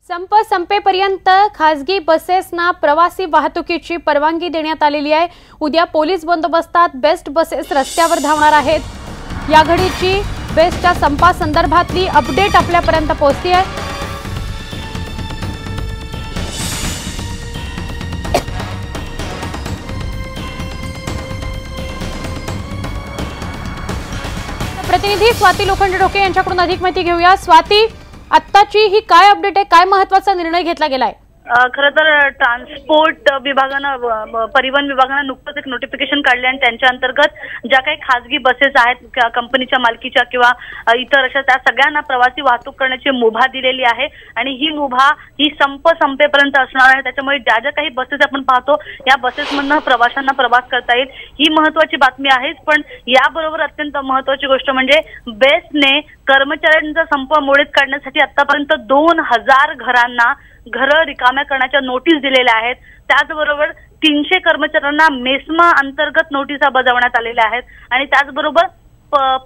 संप संपेपर्यंत खासगी बसेसना प्रवासी वाहतुकीची परवानगी देण्यात आलेली आहे। उद्या पोलीस बंदोबस्तात बेस्ट बसेस रस्त्यावर धावणार आहेत। या घडीची बेस्टच्या संपासंदर्भातली अपडेट आपल्यापर्यंत पोहोचली आहे। प्रतिनिधी स्वाती लोखंडे यांच्याकडून अधिक माहिती घेऊया। स्वाती, आत्ताची ही काय अपडेट आहे, काय महत्त्वाचा निर्णय घेतला गेलाय? खरं तर ट्रान्सपोर्ट विभागानं परिवहन विभागानं नुकतंच एक नोटिफिकेशन काढले आणि त्यांच्या अंतर्गत ज्या काही खासगी बसेस आहेत कंपनीच्या मालकीच्या किंवा इतर अशा त्या सगळ्यांना प्रवासी वाहतूक करण्याची मुभा दिलेली आहे आणि ही मुभा ही संपेपर्यंत असणार आहे। त्याच्यामुळे ज्या ज्या काही बसेस आपण पाहतो या बसेसमधनं प्रवाशांना प्रवास करता येईल, ही महत्त्वाची बातमी आहे। पण याबरोबर अत्यंत महत्त्वाची गोष्ट म्हणजे बेस्टने कर्मचाऱ्यांचा संप मोडीत काढण्यासाठी आतापर्यंत 2000 घरांना घरं रिकाम्या करण्याच्या नोटीस दिलेल्या आहेत। त्याचबरोबर 300 कर्मचाऱ्यांना मेस्मा अंतर्गत नोटिसा बजावण्यात आलेल्या आहेत आणि त्याचबरोबर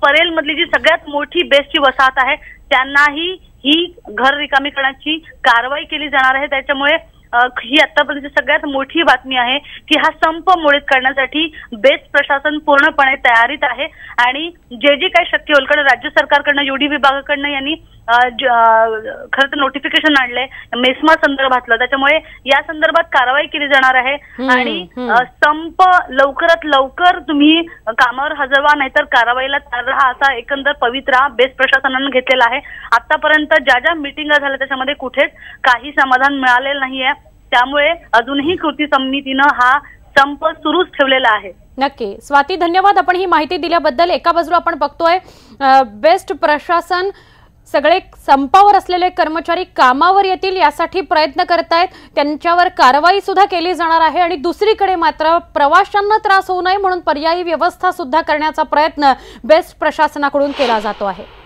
परेल मधली जी सगळ्यात मोठी बेस्टची वसाहत आहे त्यांनाही ही घर रिकामी करण्याची कारवाई केली जाणार आहे। त्याच्यामुळे ही आतापर्यंत सगळ्यात मोठी बातमी आहे की हा संप मोडीत करण्यासाठी बेस्ट प्रशासन पूर्णपणे तयारीत आहे आणि जे काही शक्य होईल, कारण राज्य सरकारकडनं यूडी विभागाकडनं यांनी खरं तर नोटिफिकेशन आणलंय मेस्मा संदर्भातलं, त्याच्यामुळे या संदर्भात कारवाई केली जाणार आहे आणि संप लवकरात लवकर तुम्ही कामावर हजर व्हा, नाहीतर कारवाईला तयार राहा असा एकंदर पवित्रा बेस्ट प्रशासनानं घेतलेला आहे। आतापर्यंत ज्या मीटिंगा झाल्या त्याच्यामध्ये कुठेच काही समाधान मिळालेलं नाहीये, त्यामुळे अजूनही कृती समितीनं हा संप सुरूच ठेवलेला आहे। नक्की स्वाती, धन्यवाद आपण ही माहिती दिल्याबद्दल। एका बाजूला आपण बघतोय बेस्ट प्रशासन सगळे संपावर असलेले कर्मचारी कामावर येतील यासाठी प्रयत्न करतायत, त्यांच्यावर कारवाई सुद्धा केली जाणार आहे आणि दुसरीकडे मात्र प्रवाशांना त्रास होऊ नये म्हणून पर्यायी व्यवस्था सुद्धा करण्याचा प्रयत्न बेस्ट प्रशासनाकडून केला जातो आहे।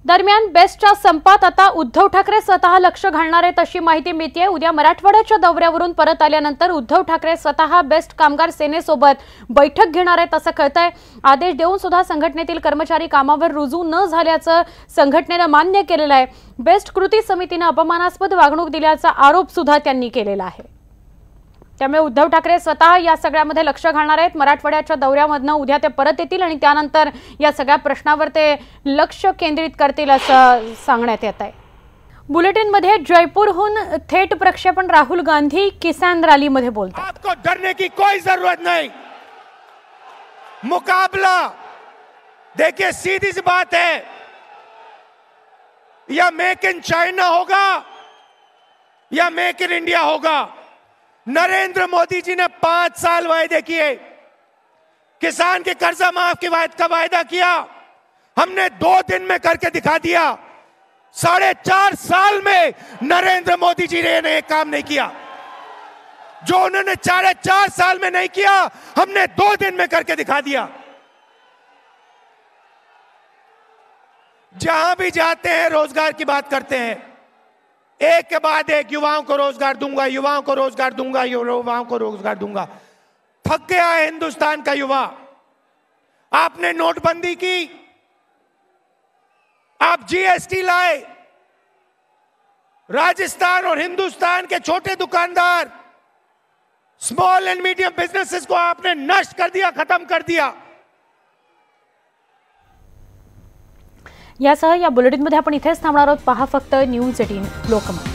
दरम्यान बेस्टच्या संपात आता उद्धव ठाकरे स्वतः लक्ष घालणार आहेत अशी माहिती मिळतेय। उद्या मराठवाड्याच्या दौऱ्यावरून परत आल्यानंतर उद्धव ठाकरे स्वतः बेस्ट कामगार सेनेसोबत बैठक घेणार आहेत असं कळतंय। आदेश देऊन सुद्धा संघटनेतील कर्मचारी कामावर रुजू न झाल्याचं संघटनेनं मान्य केलेलं आहे। बेस्ट कृती समितीनं अपमानास्पद वागणूक दिल्याचा आरोप सुद्धा त्यांनी केलेला आहे। त्यामुळे उद्धव ठाकरे स्वतः या सगळ्यामध्ये लक्ष घालणार आहेत। मराठवाड्याच्या दौऱ्यामधनं उद्या ते परत येतील आणि त्यानंतर या सगळ्या प्रश्नावर ते लक्ष केंद्रित करतील असं सांगण्यात येत आहे। बुलेटिनमध्ये जयपूरहून थेट प्रक्षेपण राहुल गांधी किसान रॅलीमध्ये बोलतात। आपको डरने की कोई जरूरत नहीं, मुकाबला देखिए सीधी सी बात है, या मेक इन चाइना होगा या मेक इन इंडिया होगा। नरेंद्र मोदी जी ने 5 साल वायदे किए, किसान के कर्जा माफ का वायदा किया, हमने 2 दिन में करके दिखा दिया। 4.5 साल में नरेंद्र मोदी जी ने एक काम नहीं किया, जो उन्होंने 4.5 साल में नहीं किया हमने 2 दिन में करके दिखा दिया। जहां भी जाते हैं रोजगार की बात करते हैं, एक के बाद एक युवाओं को रोजगार दूंगा, युवाओं को रोजगार दूंगा, युवाओं को रोजगार दूंगा। थक गया है हिंदुस्तान का युवा। आपने नोटबंदी की, आप जीएसटी लाए, राजस्थान और हिंदुस्तान के छोटे दुकानदार, स्मॉल एंड मीडियम बिजनेसेस को आपने नष्ट कर दिया, खत्म कर दिया। यासह या बुलेटिनमध्ये आपण इथेच थांबणार आहोत। पहा फक्त न्यूज 18 लोकमत।